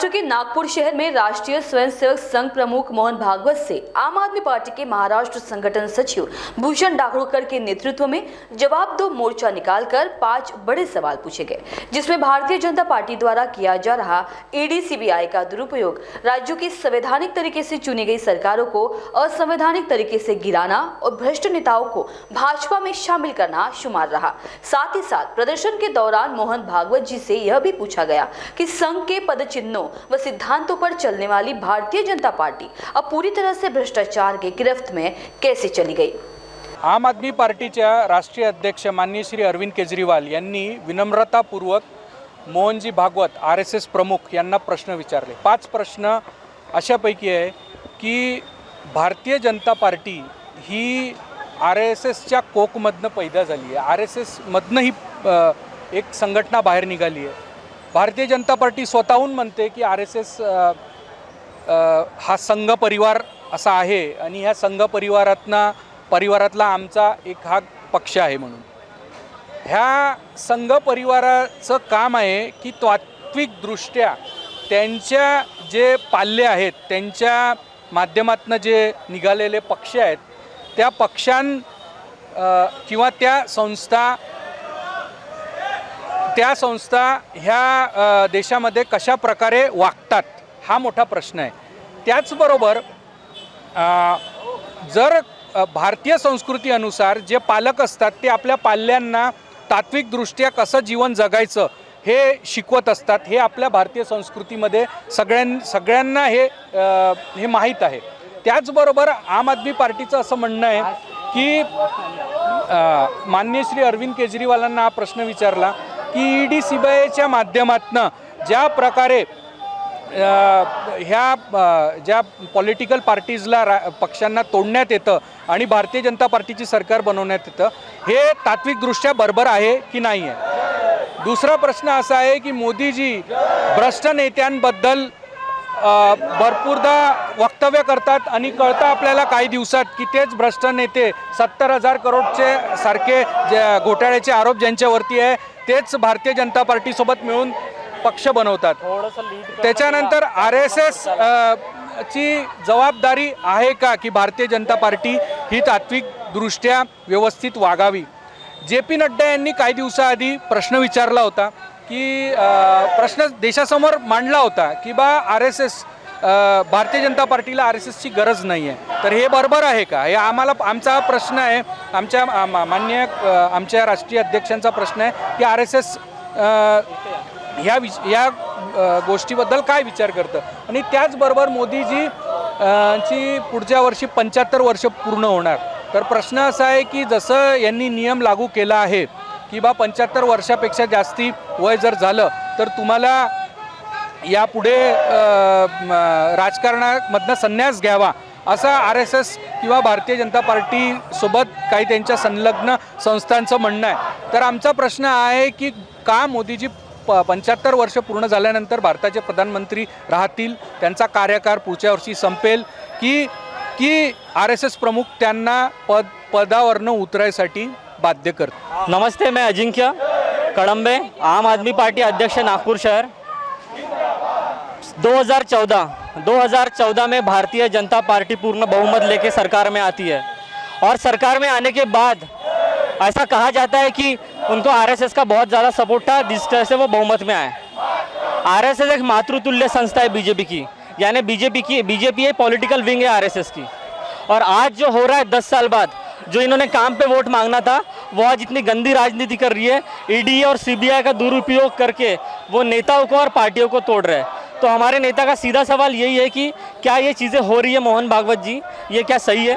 महाराष्ट्र के नागपुर शहर में राष्ट्रीय स्वयंसेवक संघ प्रमुख मोहन भागवत से आम आदमी पार्टी के महाराष्ट्र संगठन सचिव भूषण डागोरकर के नेतृत्व में जवाब दो मोर्चा निकालकर 5 बड़े सवाल पूछे गए, जिसमें भारतीय जनता पार्टी द्वारा किया जा रहा ईडी सीबीआई का दुरुपयोग, राज्यों की संवैधानिक तरीके से चुनी गई सरकारों को असंवैधानिक तरीके से गिराना और भ्रष्ट नेताओं को भाजपा में शामिल करना शुमार रहा। साथ ही साथ प्रदर्शन के दौरान मोहन भागवत जी से यह भी पूछा गया कि संघ के पदचिन्हों व सिद्धांतों पर चलने वाली भारतीय जनता पार्टी अब पूरी तरह से भ्रष्टाचार के गिरफ्त में कैसे चली गई। आम आदमी पार्टीच्या राष्ट्रीय अध्यक्ष माननीय श्री अरविंद केजरीवाल यांनी विनम्रतापूर्वक मोहनजी भागवत आरएसएस प्रमुख यांना प्रश्न विचारले। 5 प्रश्न अशापैकी आहे की भारतीय जनता पार्टी ही आरएसएसच्या कोकमधनं पैदा झाली आहे, आरएसएसमधनं ही एक संघटना बाहेर निघाली आहे। भारतीय जनता पार्टी स्वतःहून म्हणते की आरएसएस हा संघ परिवार असा आहे आणि ह्या संघ परिवारातला आमचा एक हा पक्ष आहे म्हणून। ह्या संघ परिवाराचं काम आहे की तात्विकदृष्ट्या त्यांच्या जे पाल्य आहेत, त्यांच्या माध्यमातून जे निघालेले पक्ष आहेत, त्या किंवा त्या संस्था ह्या देशामध्ये कशा प्रकारे वागतात हा मोठा प्रश्न आहे। त्याचबरोबर जर भारतीय संस्कृती अनुसार जे पालक असतात ते आपल्या पाल्यांना तात्विकदृष्ट्या कसं जीवन जगायचं हे शिकवत असतात, हे आपल्या भारतीय संस्कृतीमध्ये सगळ्यांना हे माहीत आहे। त्याचबरोबर आम आदमी पार्टीचं असं म्हणणं आहे की माननीय श्री अरविंद केजरीवालांना हा प्रश्न विचारला की ईडी सीबीआयच्या माध्यमातून ज्या प्रकारे ज्या पॉलिटिकल पार्टीजला पक्षांना तोडण्यात येतं आणि भारतीय जनता पार्टीची सरकार बनवण्यात येतं, हे तात्विकदृष्ट्या बरोबर आहे की नाही आहे। दुसरा प्रश्न असा आहे की मोदीजी भ्रष्ट नेत्यांबद्दल भरपूरदा वक्तव्य करतात आणि कळतं आपल्याला काही दिवसात की तेच भ्रष्ट नेते 70,000 करोडचे सारखे घोटाळ्याचे आरोप ज्यांच्यावरती आहे तेच भारतीय जनता पार्टीसोबत मिळून पक्ष बनवतात। त्याच्यानंतर आरएसएस ची जबाबदारी आहे का की भारतीय जनता पार्टी ही तात्विकदृष्ट्या व्यवस्थित वागावी। JP नड्डा यांनी काही दिवसाआधी प्रश्न विचारला होता की प्रश्न देशासमोर मांडला होता की आरएसएस भारतीय जनता पार्टीला आरएसएसची गरज नाही आहे, तर हे बरोबर आहे का? हे आमचा प्रश्न आहे, आमच्या राष्ट्रीय अध्यक्षांचा प्रश्न आहे की आरएसएस ह्या गोष्टीबद्दल काय विचार करतं। आणि त्याचबरोबर मोदीजी ची पुढच्या वर्षी 75 वर्ष पूर्ण होणार, तर प्रश्न असा आहे की जसं यांनी नियम लागू केला आहे की 75 वर्षापेक्षा जास्ती वय जर झालं तर तुम्हाला यापुढे राजकारणामधनं संन्यास घ्यावा असा आरएसएस किंवा भारतीय जनता पार्टीसोबत काही त्यांच्या संलग्न संस्थांचं म्हणणं आहे। तर आमचा प्रश्न आहे की का मोदीजी 75 वर्ष पूर्ण झाल्यानंतर भारताचे प्रधानमंत्री राहतील, त्यांचा कार्यकाळ पुढच्या वर्षी संपेल की आरएसएस प्रमुख त्यांना पदावरनं उतरायसाठी बाध्य करते। नमस्ते, मैं अजिंक्य कड़म्बे, आम आदमी पार्टी अध्यक्ष नागपुर शहर। 2014 में भारतीय जनता पार्टी पूर्ण बहुमत लेके सरकार में आती है और सरकार में आने के बाद ऐसा कहा जाता है कि उनको आरएसएस का बहुत ज़्यादा सपोर्ट था, जिस तरह से वो बहुमत में आए। आरएसएस एक मातृतुल्य संस्था है बीजेपी की, यानी बीजेपी एक पॉलिटिकल विंग है आरएसएस की। और आज जो हो रहा है 10 साल बाद, जो इन्होंने काम पे वोट मांगना था, वो आज इतनी गंदी राजनीति कर रही है। ईडी और सीबीआई का दुरुपयोग करके वो नेताओं को और पार्टियों को तोड़ रहे हैं। तो हमारे नेता का सीधा सवाल यही है कि क्या ये चीज़ें हो रही है मोहन भागवत जी, ये क्या सही है?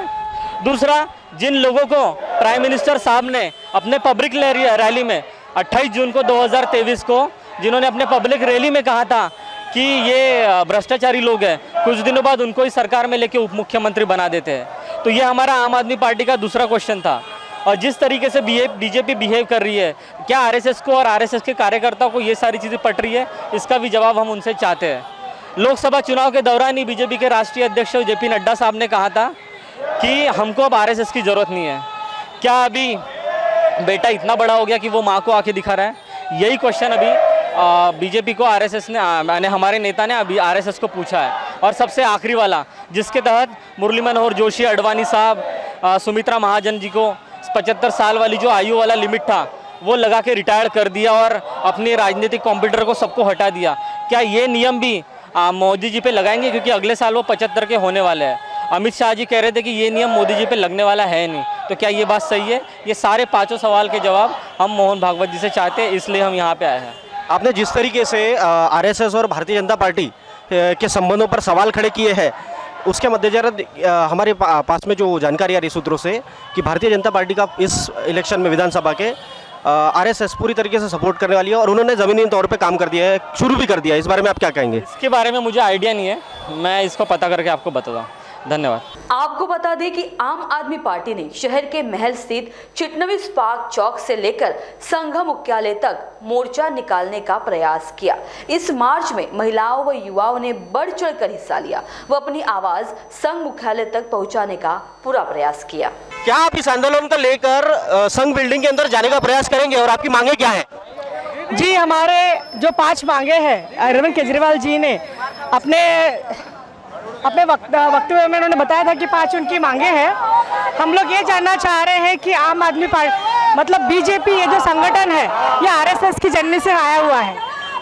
दूसरा, जिन लोगों को प्राइम मिनिस्टर साहब ने अपने पब्लिक रैली में 28 जून को 2023 को जिन्होंने अपने पब्लिक रैली में कहा था कि ये भ्रष्टाचारी लोग हैं, कुछ दिनों बाद उनको ही सरकार में लेके उप मुख्यमंत्री बना देते हैं। तो ये हमारा आम आदमी पार्टी का दूसरा क्वेश्चन था। और जिस तरीके से बीजेपी बिहेव कर रही है, क्या आरएसएस को और आरएसएस के कार्यकर्ताओं को ये सारी चीज़ें पट रही है? इसका भी जवाब हम उनसे चाहते हैं। लोकसभा चुनाव के दौरान ही बीजेपी के राष्ट्रीय अध्यक्ष JP नड्डा साहब ने कहा था कि हमको अब आरएसएस की ज़रूरत नहीं है। क्या अभी बेटा इतना बड़ा हो गया कि वो माँ को आके दिखा रहा है? यही क्वेश्चन अभी बीजेपी को आरएसएस ने यानी हमारे नेता ने अभी आरएसएस को पूछा है। और सबसे आखिरी वाला जिसके तहत मुरली मनोहर जोशी, अडवाणी साहब, सुमित्रा महाजन जी को 75 साल वाली जो आयु वाला लिमिट था वो लगा के रिटायर कर दिया और अपने राजनीतिक कॉम्पिटिटर को सबको हटा दिया। क्या ये नियम भी मोदी जी पे लगाएंगे, क्योंकि अगले साल वो 75 के होने वाले हैं। अमित शाह जी कह रहे थे कि ये नियम मोदी जी पे लगने वाला है नहीं, तो क्या ये बात सही है? ये सारे पांचों सवाल के जवाब हम मोहन भागवत जी से चाहते हैं, इसलिए हम यहाँ पे आए हैं। आपने जिस तरीके से आरएसएस और भारतीय जनता पार्टी के संबंधों पर सवाल खड़े किए हैं, उसके मद्देनजर हमारे पास में जो जानकारी आ रही सूत्रों से कि भारतीय जनता पार्टी का इस इलेक्शन में विधानसभा के आरएसएस पूरी तरीके से सपोर्ट करने वाली है और उन्होंने ज़मीनी तौर पे काम कर दिया है, शुरू भी कर दिया है। इस बारे में आप क्या कहेंगे? इसके बारे में मुझे आइडिया नहीं है, मैं इसको पता करके आपको बताता हूँ। धन्यवाद। आपको बता दें कि आम आदमी पार्टी ने शहर के महल स्थित चिटनवी पार्क चौक से लेकर संघ मुख्यालय तक मोर्चा निकालने का प्रयास किया। इस मार्च में महिलाओं व युवाओं ने बढ़ चढ़कर हिस्सा लिया व अपनी आवाज संघ मुख्यालय तक पहुंचाने का पूरा प्रयास किया। क्या आप इस आंदोलन को लेकर संघ बिल्डिंग के अंदर जाने का प्रयास करेंगे और आपकी मांगे क्या है? जी, हमारे जो 5 मांगे हैं अरविंद केजरीवाल जी ने अपने वक्तव्य में उन्होंने बताया था कि 5 उनकी मांगे हैं। हम लोग ये जानना चाह रहे हैं कि आम आदमी पार्टी मतलब बीजेपी ये जो संगठन है ये आरएसएस की जननी से आया हुआ है।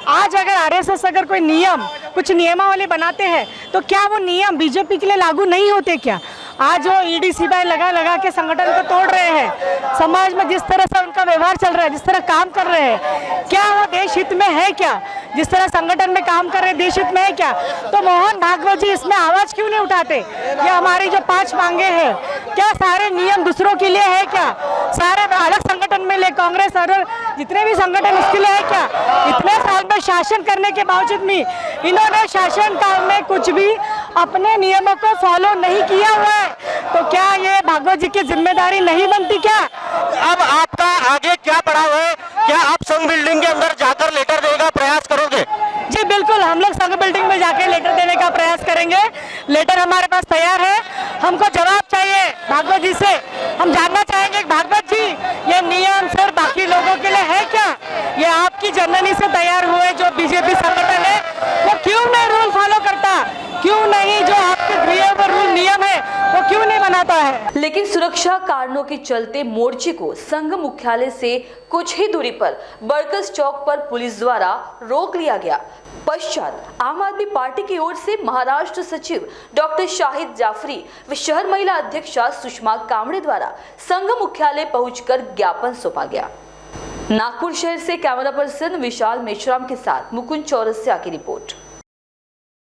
आज अगर आरएसएस अगर कोई नियम कुछ नियमावली बनाते हैं तो क्या वो नियम बीजेपी के लिए लागू नहीं होते क्या? आज वो ईडी सीबीआई लगा के संगठन को तोड़ रहे हैं, समाज में जिस तरह से उनका व्यवहार चल रहा है, जिस तरह काम कर रहे हैं, क्या वो देश हित में है क्या? जिस तरह संगठन में काम कर रहे हैं देश हित में है क्या? तो मोहन भागवत जी इसमें आवाज क्यों नहीं उठाते? ये हमारी जो 5 मांगे हैं, क्या सारे नियम दूसरों के लिए है क्या? सारे अलग संगठन में ले कांग्रेस और जितने भी संगठन उसके लिए है क्या? इतने साल में शासन करने के बावजूद भी इन्होंने शासन काल में कुछ भी अपने नियमों को फॉलो नहीं किया हुआ है, तो क्या ये भागवत जी की जिम्मेदारी नहीं बनती क्या? अब आपका आगे क्या पड़ा हुआ है? क्या आप संघ बिल्डिंग के अंदर जाकर लेटर देने का प्रयास करोगे? जी बिल्कुल, हम लोग संघ बिल्डिंग में जाके लेटर देने का प्रयास करेंगे। लेटर हमारे पास तैयार है, हमको जवाब चाहिए भागवत जी से। हम जानना चाहेंगे भागवत जी ये नियम सिर्फ बाकी लोगों के लिए है क्या? ये आपकी जननी से तैयार हुए जो बीजेपी संगठन है वो क्यों नहीं रूल फॉलो करता? क्यों नहीं जो आपके दिए हुए रूल नियम है वो क्यों नहीं बनाता है? लेकिन सुरक्षा कारणों के चलते मोर्चे को संघ मुख्यालय से कुछ ही दूरी पर बरकस चौक पर पुलिस द्वारा रोक लिया गया। पश्चात आम आदमी पार्टी की ओर से महाराष्ट्र सचिव डॉक्टर शाहिद जाफरी व शहर महिला अध्यक्षा सुषमा कामड़े द्वारा संघ मुख्यालय पहुंचकर ज्ञापन सौंपा गया। नागपुर शहर से कैमरा पर्सन विशाल मेश्राम के साथ मुकुंद चौरसिया की रिपोर्ट।